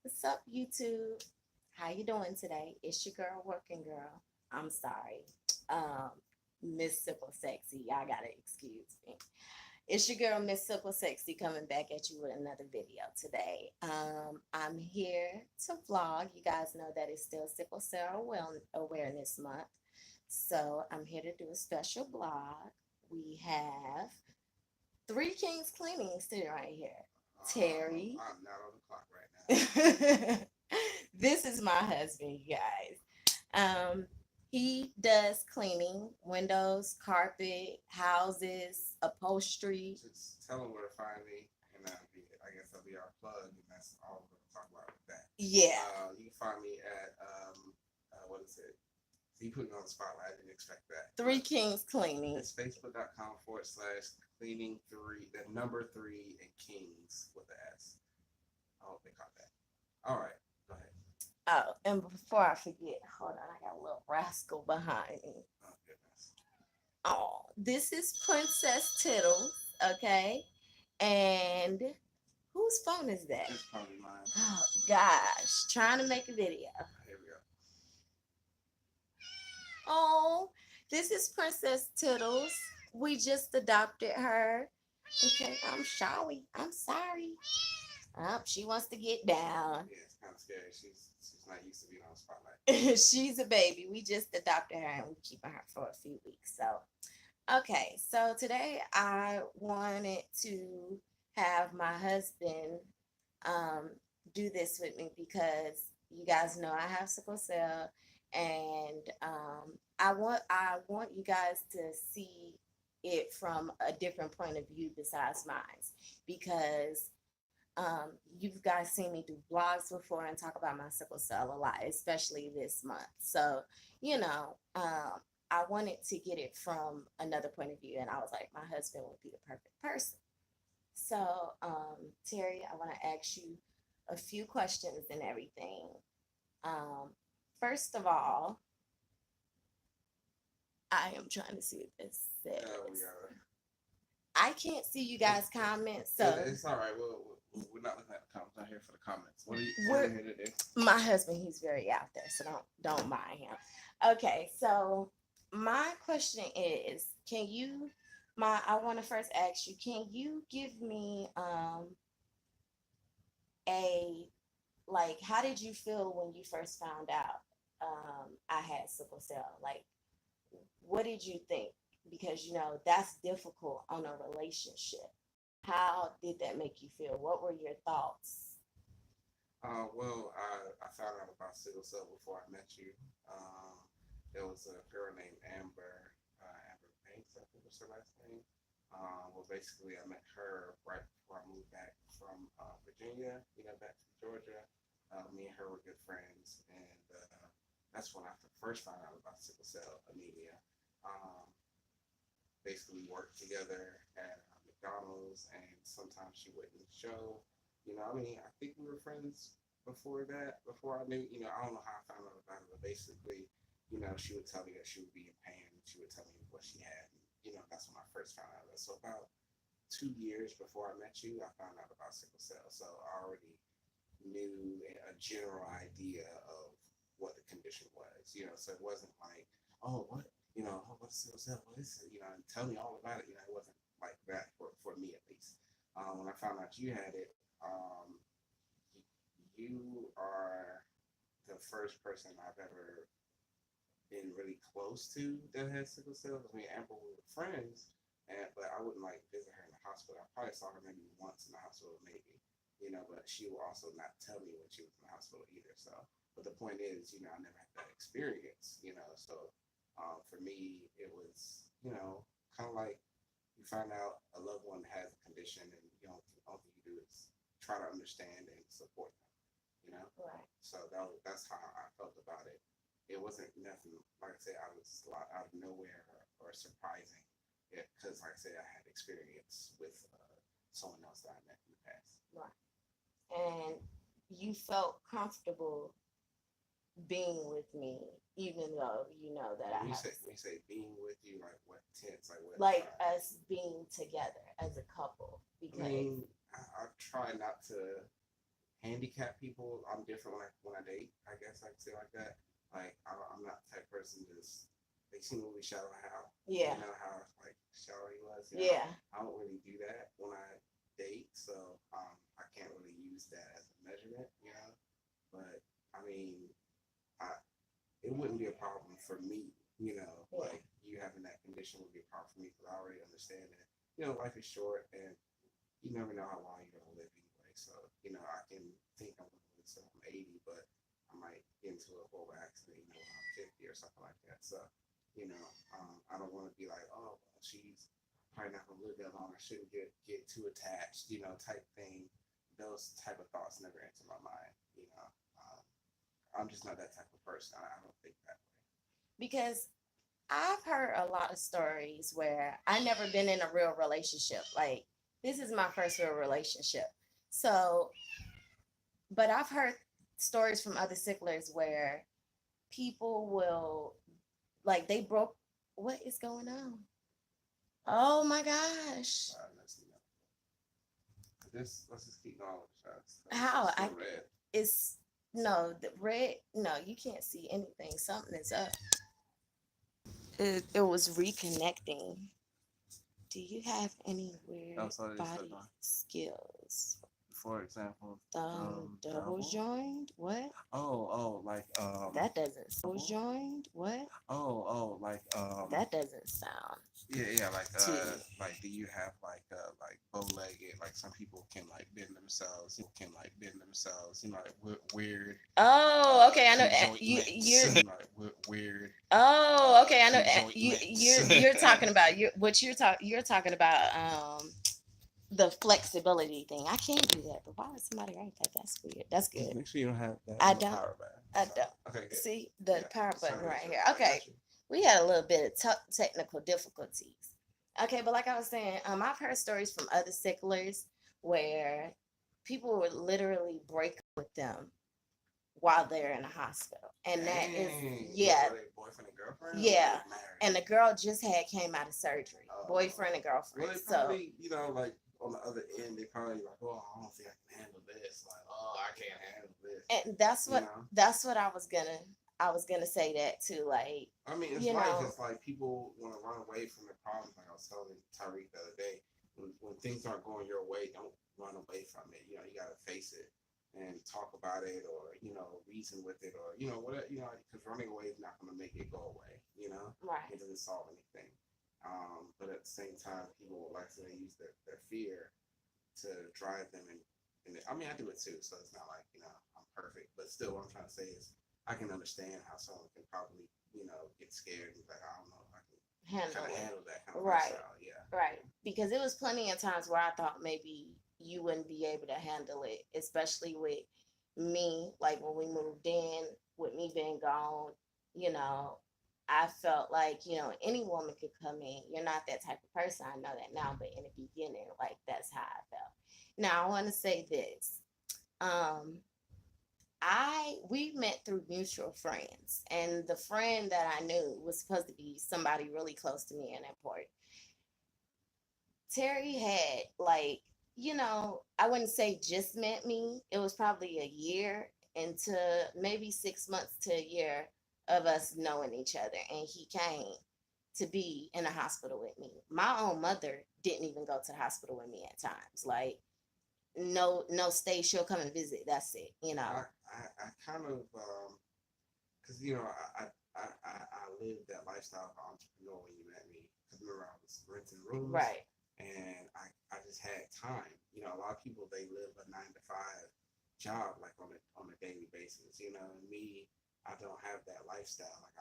What's up, YouTube? How you doing today? It's your girl, working girl. I'm sorry, um, Miss Simple Sexy. Y'all gotta excuse me. It's your girl, Miss Simple Sexy, coming back at you with another video today. I'm here to vlog. You guys know that it's still Awareness Month, so I'm here to do a special vlog. We have Three Kings Cleaning sitting right here. Terry. I'm not on the clock right now. This is my husband, you guys. He does cleaning, windows, carpet, houses, upholstery. Just tell them where to find me, and I guess that'll be our plug, and that's all we're going to talk about with that. Yeah. You can find me at, what is it? So you put me on the spotlight. I didn't expect that. Three Kings Cleaning. It's facebook.com/cleaning3, the number 3, and Kings with the S. I hope they caught that. All right, go ahead. Oh, and before I forget, hold on, I got a little rascal behind me. Oh, goodness. Oh, this is Princess Tittles, okay? And whose phone is that? It's probably mine. Oh, gosh, trying to make a video. Here we go. Oh, this is Princess Tittles. We just adopted her. Okay, I'm sorry. I'm sorry. Oh, she wants to get down. Yeah, it's kind of scary. She's not used to being on the spotlight. She's a baby. We just adopted her and we're keeping her for a few weeks. So, okay. So today I wanted to have my husband do this with me because you guys know I have sickle cell, and I want you guys to see it from a different point of view besides mine, because you guys seen me do blogs before and talk about my sickle cell a lot, especially this month. So, I wanted to get it from another point of view, and I was like, my husband would be the perfect person. So, Terry, I want to ask you a few questions and everything. Um, First of all, I am trying to see what this says. I can't see you guys' comments, so it's all right. We're not looking at the comments. I'm here for the comments. What are you here to do? My husband, he's very out there, so don't mind him. Okay, so my question is, I want to first ask you, can you give me how did you feel when you first found out I had sickle cell? Like, what did you think? Because that's difficult on a relationship. How did that make you feel? What were your thoughts? I found out about sickle cell before I met you. There was a girl named Amber Banks, I think was her last name. Basically, I met her right before I moved back from Virginia, back to Georgia. Me and her were good friends, and that's when I first found out about sickle cell anemia. Basically, worked together at McDonald's, and sometimes she wouldn't show. I think we were friends before that. Before I knew, I don't know how I found out about it, but basically, she would tell me that she would be in pain. She would tell me what she had. And, that's when I first found out. So about 2 years before I met you, I found out about sickle cell. So I already knew a general idea of what the condition was. So it wasn't like, oh, what, what's sickle cell? What is it? And tell me all about it. It wasn't like that for me at least. When I found out you had it, you are the first person I've ever been really close to that had sickle cell. Because me and Amber were friends, but I wouldn't visit her in the hospital. I probably saw her maybe once in the hospital, maybe. But she will also not tell me when she was in the hospital either. So, but the point is, I never had that experience. So for me, it was, kind of like you find out a loved one has a condition, and all you do is try to understand and support them. Right. So that's how I felt about it. It wasn't nothing, like I said, out of nowhere or surprising. Because, like I said, I had experience with someone else that I met in the past. Right. And you felt comfortable being with me, even though you know that when you say being with you, like what tense, like what? Like us being together as a couple. Because I try not to handicapped people. I'm different when I date. I guess I can say like that. Like I'm not the type of person just. They see movie Shallow how Yeah. you know how like shallow he was. Yeah. I don't really do that when I date, so I can't really use that as a measurement. But I mean, I it wouldn't be a problem for me. Yeah. Like you having that condition would be a problem for me because I already understand that. Life is short and you never know how long you're gonna live anyway. So I can think I'm gonna live until I'm 80, but I might get into a horrible accident, when I'm 50 or something like that. So I don't want to be like, oh, well, she's probably not gonna live that long. I shouldn't get too attached, type thing. Those type of thoughts never enter my mind. I'm just not that type of person. I don't think that way. Because I've heard a lot of stories where I never been in a real relationship. Like this is my first real relationship. So, but I've heard stories from other sicklers where people will like they broke. What is going on? Oh my gosh! Let's just keep going with the shots. How It's I still red. it's no the red. No, you can't see anything. Something is up. It was reconnecting. Do you have any weird So they body stuck on. skills? For example, Double joined? What? like That doesn't. Double joined? What? like That doesn't sound yeah, like too. like do you have like bow legged? Like some people can like bend themselves. Like weird. Oh, okay. I know. You're. Weird. Oh, okay. I know. Conjointments. You're talking about you're talking about the flexibility thing. I can't do that, but why would somebody write that? That's weird. That's good. Make sure you don't have that. I don't. Power I don't. Okay. Good. See the power button right here. I Okay. got you. We had a little bit of technical difficulties. Okay, but like I was saying, I've heard stories from other sicklers where people would literally break up with them while they're in the hospital, and that is yeah, Boyfriend and girlfriend. yeah, and the girl just came out of surgery, boyfriend and girlfriend. Well, they probably, like on the other end, they probably like, oh, I don't think I can handle this. Like, oh, I can't handle this. And that's what I was gonna say that too. Like, I mean, it's life. It's like people want to run away from their problems. Like I was telling Tyreek the other day, when things aren't going your way, don't run away from it. You gotta face it and talk about it, or reason with it, or whatever. Because running away is not going to make it go away. Right. It doesn't solve anything. But at the same time, people like to use their fear to drive them, and I mean, I do it too. So it's not like I'm perfect, but still, what I'm trying to say is I can understand how someone can probably get scared and be like, I don't know if I can handle that kind of lifestyle. Yeah. Right. Because it was plenty of times where I thought maybe you wouldn't be able to handle it, especially with me. Like when we moved in, with me being gone, I felt like, any woman could come in. You're not that type of person. I know that now, but in the beginning, like that's how I felt. Now I want to say this. We met through mutual friends, and the friend that I knew was supposed to be somebody really close to me and important. Terry had I wouldn't say just met me. It was probably a year into maybe 6 months to a year of us knowing each other, and he came to be in the hospital with me. My own mother didn't even go to the hospital with me at times. Like no stay, she'll come and visit. That's it. I kind of because I lived that lifestyle of an entrepreneur when you met me. Because remember I was renting rooms, right? And I just had time. A lot of people they live a 9 to 5 job like on a daily basis. And me, I don't have that lifestyle. Like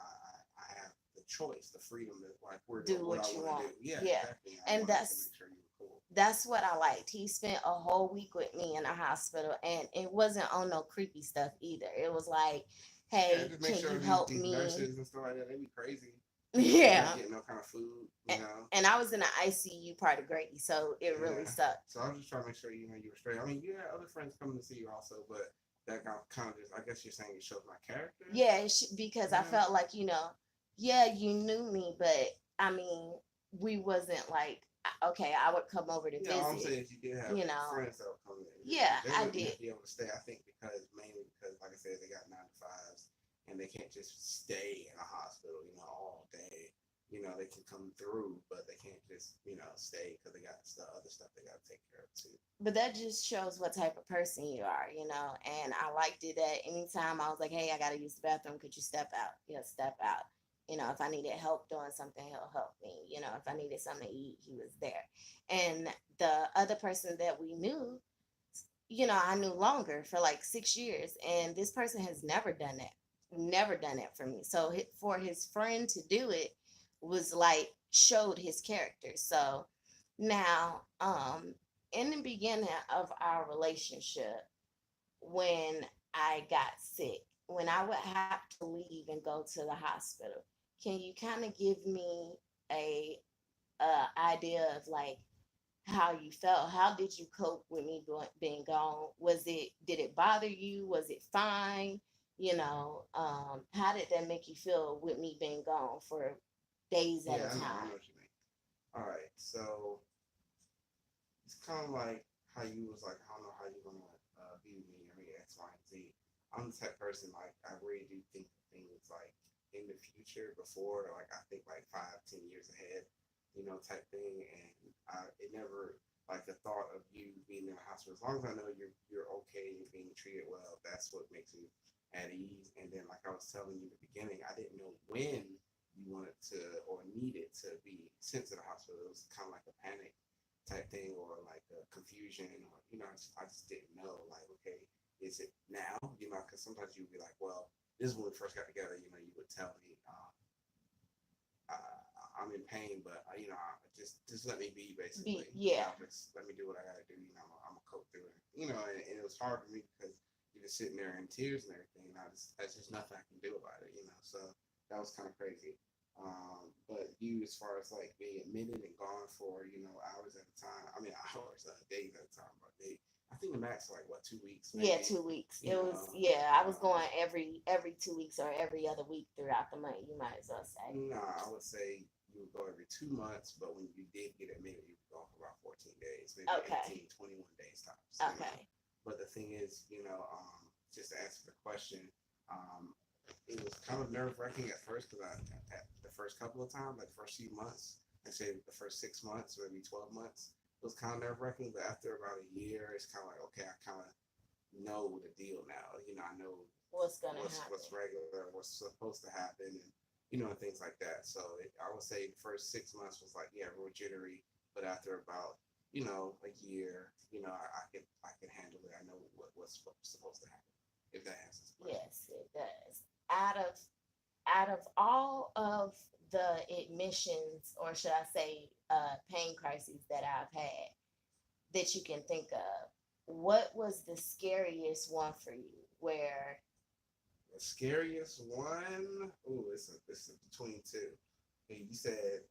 I have the choice, the freedom to like do what you want. Yeah, exactly. And that's to make sure you were cool. That's what I liked. He spent a whole week with me in the hospital, and it wasn't on no creepy stuff either. It was like, hey, can you help me? Nurses and stuff like that, they be crazy. Yeah. Not getting no kind of food, And I was in the ICU part of Grady, so it really sucked. So I was just trying to make sure you were straight. I mean, you had other friends coming to see you also, but that kind of just, I guess you're saying it shows my character. Yeah, because I felt like you knew me, but I mean, we wasn't like okay, I would come over to Yeah, all I'm visit. saying is you did have You know, friends that would come in. yeah, They I wouldn't did. be able to stay, I think, mainly because, like I said, they got 9 to 5s and they can't just stay in a hospital, all day. They can come through, but they can't just, stay because they got other stuff they got to take care of too. But that just shows what type of person you are, And I liked it that anytime I was like, hey, I got to use the bathroom, could you step out? Yeah, step out. If I needed help doing something, he'll help me. If I needed something to eat, he was there. And the other person that we knew, I knew longer for like 6 years. And this person has never done that, never done it for me. So for his friend to do it was like, showed his character. So now, in the beginning of our relationship, when I got sick, when I would have to leave and go to the hospital, can you kind of give me a, idea of like how you felt? How did you cope with me being gone? Did it bother you? Was it fine? How did that make you feel with me being gone for days at Yeah, a I time? know what you mean. All right, so it's kind of like how you was like, I don't know how you're gonna be with me. I mean, X, Y, and Z. I'm the type of person like I really do think of things like in the future before, like I think like 5, 10 years ahead, type thing. And it never like the thought of you being in the hospital. As long as I know you're okay, you're being treated well, that's what makes me at ease. And then like I was telling you in the beginning, I didn't know when you wanted to or needed to be sent to the hospital. It was kind of like a panic type thing or like a confusion or I just didn't know like okay, is it now, because sometimes you'd be like, well, this is when we first got together, you would tell me I'm in pain, but just let me be basically, Yeah. just let me do what I gotta do, I'm gonna cope through it, and it was hard for me because you're just sitting there in tears and everything, and that's just nothing I can do about it, so that was kind of crazy. But you, as far as like being admitted and gone for, hours at a time, I mean, hours, days at a time, but I think the max like what, 2 weeks, Yeah, maybe, 2 weeks. you It was, know. yeah, I was going every 2 weeks or every other week throughout the month, you might as well say. Nah, I would say you would go every 2 months, but when you did get admitted, you would go for about 14 days, maybe Okay. 18, 21 days tops, Okay. But the thing is, just to answer the question, um, it was kind of nerve wracking at first because at the first couple of times, like the first few months, I say the first 6 months, maybe 12 months, it was kind of nerve wracking. But after about a year, it's kind of like, okay, I kind of know the deal now. I know What's gonna what's happen? regular, what's supposed to happen, and and things like that. So I would say the first 6 months was like yeah, real jittery, but after about a year, I can handle it. I know what's supposed to happen. If that answers the question. Yes, it does. Out of out of all of the admissions, or should I say, pain crises that I've had that you can think of, what was the scariest one for you? Where The scariest one, ooh, it's a between two. And you said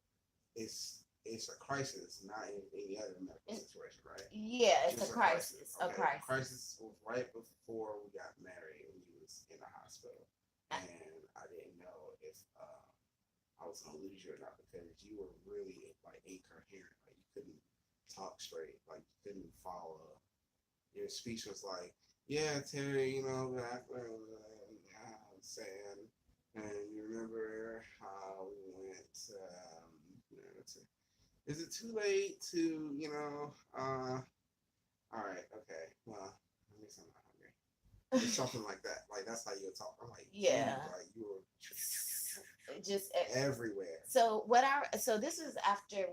it's a crisis, not any other medical situation, right? yeah, it's a Just a crisis. crisis, a Okay, the crisis. crisis was right before we got married when you was in the hospital, and I didn't know if I was gonna lose you or not because you were really like incoherent, like you couldn't talk straight, like you couldn't follow. Your speech was like, "Yeah, Terry, I'm saying, and you remember how we went, to, is it too late to, all right, okay, well, I guess I'm not hungry." It's something like that. Like that's how you talk. I'm like, geez, Yeah, like you were just everywhere. so this was after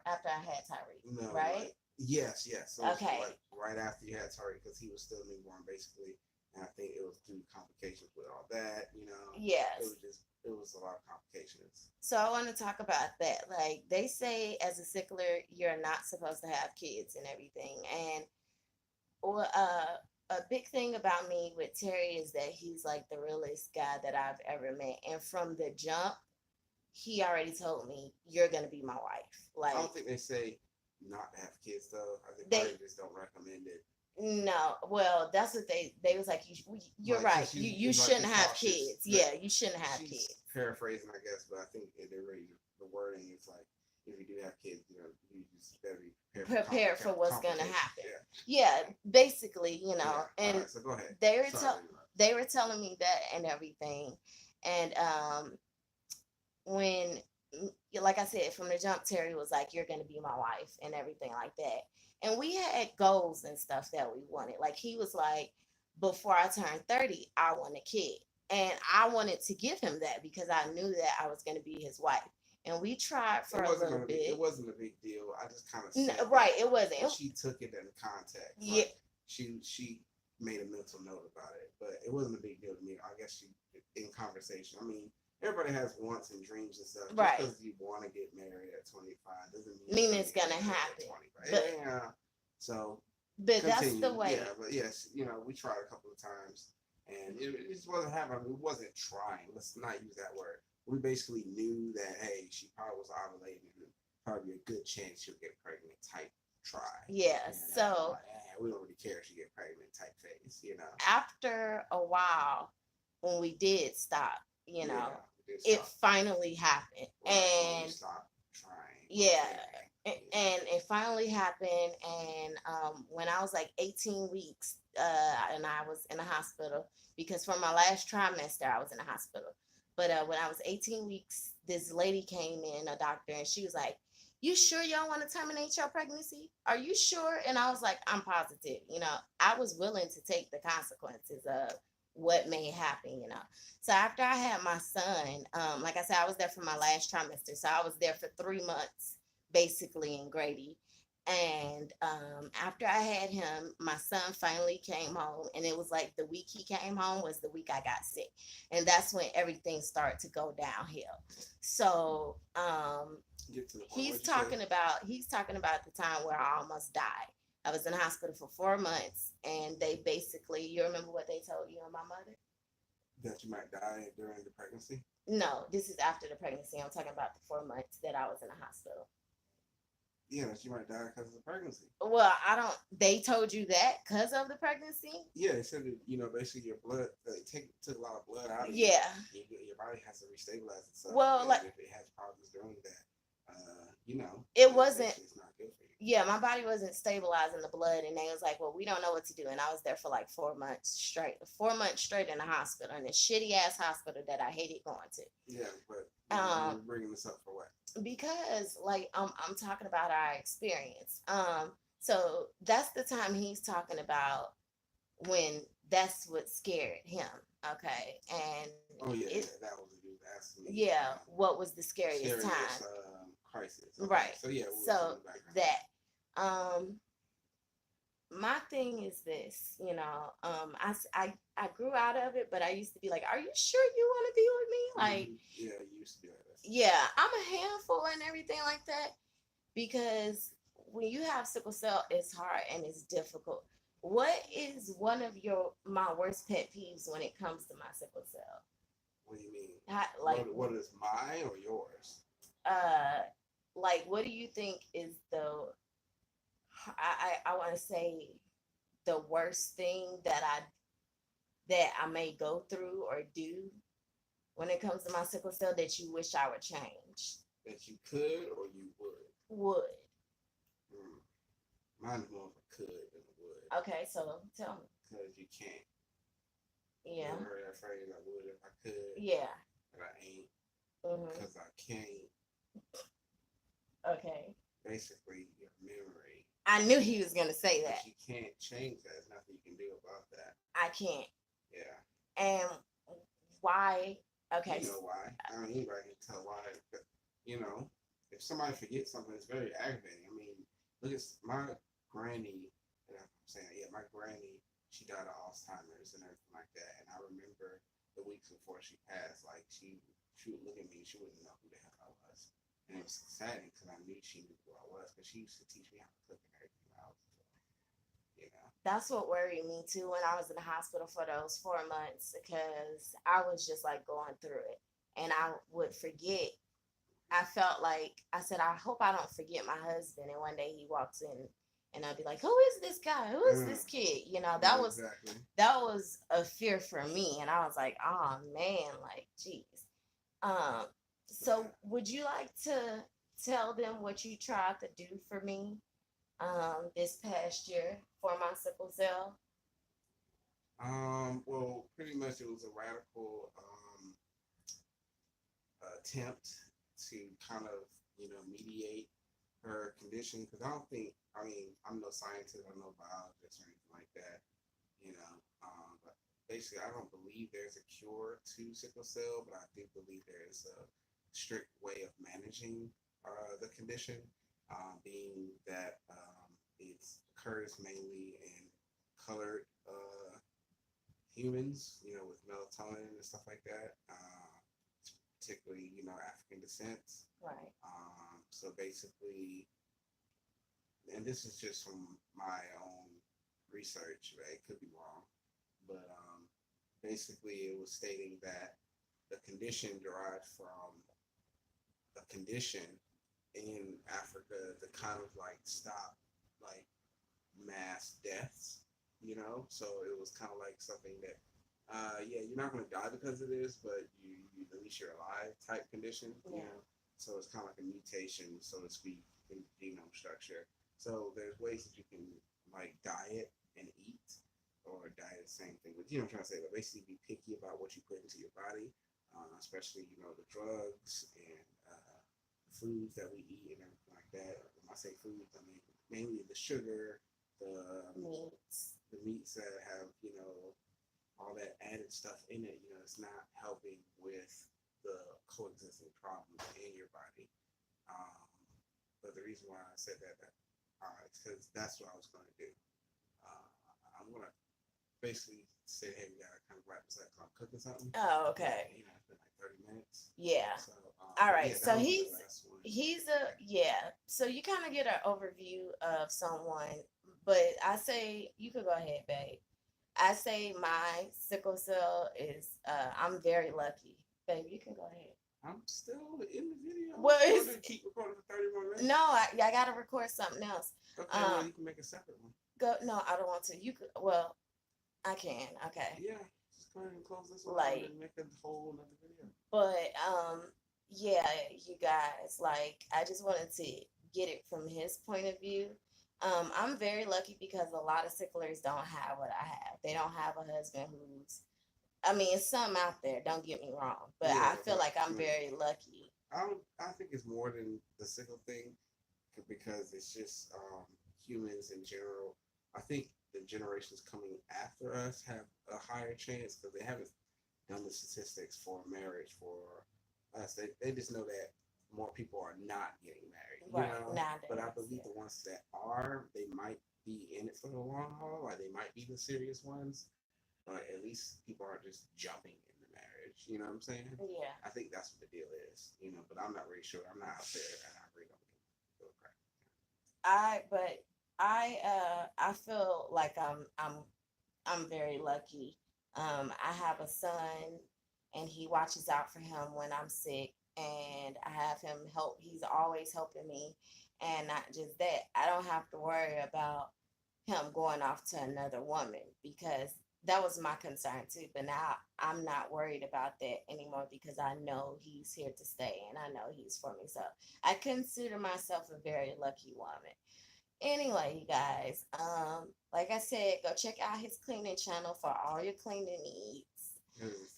after I had Tyreek, No, right? like yes. So it was Okay. like right after you had Tariq because he was still newborn basically, and I think it was due to complications with all that. Yes. It was a lot of complications. So I want to talk about that. Like they say, as a sickler, you're not supposed to have kids and everything. And well, a big thing about me with Terry is that he's like the realest guy that I've ever met. And from the jump, he already told me, "You're gonna be my wife." I don't Like think they say not to have kids though. I think they probably just don't recommend it. no, well, that's what they was like. You're Like, right. cause You like shouldn't she's have cautious. kids. Yeah, you shouldn't have She's kids. paraphrasing, I guess, but I think they really the wording is like if you do have kids, you just better be prepared for what's going to happen. Yeah. Yeah, basically, and All right, so go ahead. they were Sorry to interrupt. they were telling me that and everything, and when, like I said, from the jump, Terry was like, "You're going to be my wife," and everything like that. And we had goals and stuff that we wanted. Like he was like, "Before I turn 30, I want a kid," and I wanted to give him that because I knew that I was going to be his wife. And we tried for a little bit. It wasn't a big deal. I just kind of said right. It wasn't. She took it in context. Yeah. Like she made a mental note about it, but it wasn't a big deal to me. I guess she in conversation. I mean, everybody has wants and dreams and stuff. Right. Just because you want to get married at 25 doesn't mean it's gonna happen. But, yeah. So. But that's the way. Yeah, but yes, we tried a couple of times, and it just wasn't happening. We wasn't trying. Let's not use that word. We basically knew that, hey, she probably was ovulating, and probably a good chance she'll get pregnant type try. Yeah, so we don't really care if she get pregnant type phase, After a while, when we did stop, it finally happened, right, and stopped trying. Yeah. And it finally happened, and when I was like 18 weeks, and I was in the hospital because for my last trimester I was in the hospital. But when I was 18 weeks, this lady came in, a doctor, and she was like, "You sure y'all want to terminate your pregnancy? Are you sure?" And I was like, "I'm positive." I was willing to take the consequences of what may happen. So after I had my son, like I said, I was there for my last trimester. So I was there for 3 months, basically in Grady. And after I had him, my son finally came home, and it was like the week he came home was the week I got sick, and that's when everything started to go downhill. So he's talking about the time where I almost died. I was in the hospital for 4 months, and they basically, you remember what they told you and my mother? That you might die during the pregnancy? No, this is after the pregnancy. I'm talking about the 4 months that I was in the hospital. Yeah, that you might die because of the pregnancy. Well, they told you that because of the pregnancy? Yeah, they said that, basically your blood, took a lot of blood out of you. Yeah. Your body has to restabilize itself. Well, like, if it has problems doing that, it wasn't, it's not good for you. Yeah, my body wasn't stabilizing the blood, and they was like, "Well, we don't know what to do." And I was there for like 4 months straight in the hospital, in a shitty ass hospital that I hated going to. Yeah, but you're bringing this up for what? Because like I'm talking about our experience. So that's the time he's talking about when that's what scared him. Okay, and that was a dude asking me. Yeah, what was the scariest time? Crisis. Okay. Right. So yeah. So that. My thing is this, I grew out of it, but I used to be like, "Are you sure you want to be with me?" Like, yeah, you used to be like that. Yeah, I'm a handful and everything like that, because when you have sickle cell, it's hard and it's difficult. What is one of my worst pet peeves when it comes to my sickle cell? What do you mean? What is mine or yours? Like, what do you think is I want to say the worst thing that I may go through or do when it comes to my sickle cell that you wish I would change? That you could or you would? Would. Mine's more of a could than a would. Okay, so tell me. Because you can't. Yeah. You heard that phrase, "I would if I could." Yeah. But I ain't. Because I can't. Okay. Basically, your memory. I knew he was going to say that. But you can't change that. There's nothing you can do about that. I can't. Yeah. And why? Okay. You know why? I mean, anybody can tell why. But, if somebody forgets something, it's very aggravating. I mean, look at my granny. My granny, she died of Alzheimer's and everything like that. And I remember the weeks before she passed, like, she would look at me and she wouldn't know who the hell I was. And it was sad because I knew she knew who I was, because she used to teach me how to cook and everything else. That's what worried me too when I was in the hospital for those 4 months, because I was just like going through it, and I would forget. I felt like, I said, I hope I don't forget my husband. And one day he walks in, and I'd be like, "Who is this guy? Who is this kid?" That was a fear for me, and I was like, "Oh man, like, geez." So would you like to tell them what you tried to do for me this past year for my sickle cell? Well, pretty much it was a radical attempt to kind of, mediate her condition. Because I don't think, I mean, I'm no scientist, I'm no biologist or anything like that, but basically, I don't believe there's a cure to sickle cell, but I do believe there is a strict way of managing the condition, being that it occurs mainly in colored humans, with melatonin and stuff like that, particularly, African descent. Right. So basically, and this is just from my own research, right? It could be wrong, but basically, it was stating that the condition derived from a condition in Africa to kind of like stop like mass deaths, So it was kind of like something that, yeah, you're not going to die because of this, but you at least you're alive type condition, So it's kind of like a mutation, so to speak, in genome structure. So there's ways that you can like diet and eat, or diet the same thing. But I'm trying to say, like, basically be picky about what you put into your body, especially the drugs and foods that we eat and everything like that. When I say foods, I mean mainly the sugar, the meats that have all that added stuff in it. It's not helping with the coexisting problems in your body. But the reason why I said that it's because that's what I was going to do. I'm going to basically say, hey, we got to kind of wrap this up. I'm cooking something. Oh, okay. Yeah, it's been like 30 minutes. Yeah. So, all right. yeah, So so you kind of get an overview of someone, but I say you could go ahead, babe. I say my sickle cell is I'm very lucky. Babe, you can go ahead. I'm still in the video. Well, it's keep recording for 30 more minutes. No, I gotta record something else. Okay, well, you can make a separate one. No, I don't want to. You could. Well, I can. Okay. Yeah, just go ahead and close this one and make a whole another video. But yeah, you guys, like, I just wanted to get it from his point of view. I'm very lucky because a lot of sicklers don't have what I have. They don't have a husband who's, I mean, some out there, don't get me wrong, but I feel like I'm very lucky. I think it's more than the sickle thing, because it's just humans in general. I think the generations coming after us have a higher chance because they haven't done the statistics for marriage for us. They just know that more people are not getting married, Nowadays, but I believe the ones that are, they might be in it for the long haul, like they might be the serious ones, but at least people aren't just jumping into marriage. You know what I'm saying? Yeah. I think that's what the deal is. But I'm not really sure. I'm not out there, and I really don't feel crack. I feel like I'm very lucky. I have a son, and he watches out for him when I'm sick, and I have him help. He's always helping me, and not just that, I don't have to worry about him going off to another woman, because that was my concern too. But now I'm not worried about that anymore because I know he's here to stay, and I know he's for me. So I consider myself a very lucky woman. Anyway, you guys, like I said, go check out his cleaning channel for all your cleaning needs.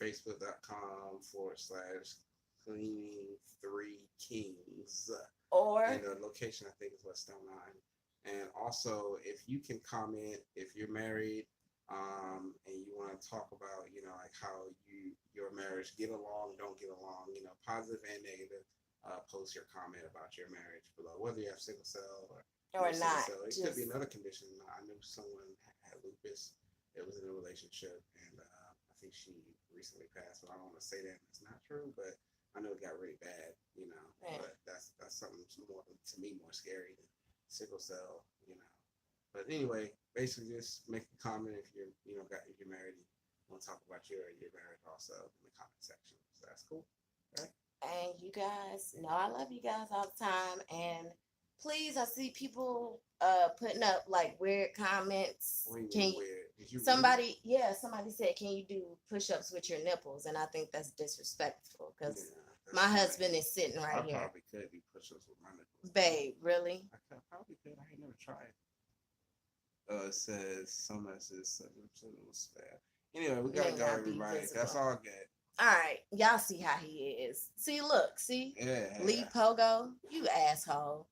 Facebook.com/cleaning3kings. Or and the location, I think, is West Stone Line. And also, if you can comment, if you're married, and you want to talk about, like how your marriage get along, don't get along, positive and negative, post your comment about your marriage below, whether you have sickle cell or not. It could be another condition. I knew someone had lupus. It was in a relationship, and I think she recently passed. But I don't want to say that it's not true, but I know it got really bad. Right. But that's something more, to me, more scary than sickle cell. But anyway, basically just make a comment if you're if you're married and want to talk about your marriage also in the comment section. So that's cool, right? And you guys know I love you guys all the time, and please, I see people putting up like weird comments. Can you, somebody said, can you do push-ups with your nipples? And I think that's disrespectful because My husband is sitting right I here. probably could do push-ups with my nipples. Babe, really? Probably could. I ain't never tried. It says some messages it was bad. Anyway, we gotta May go, not be everybody. visible. That's all good. All right, y'all see how he is. See, look, see, Yeah. Lee Pogo, you asshole.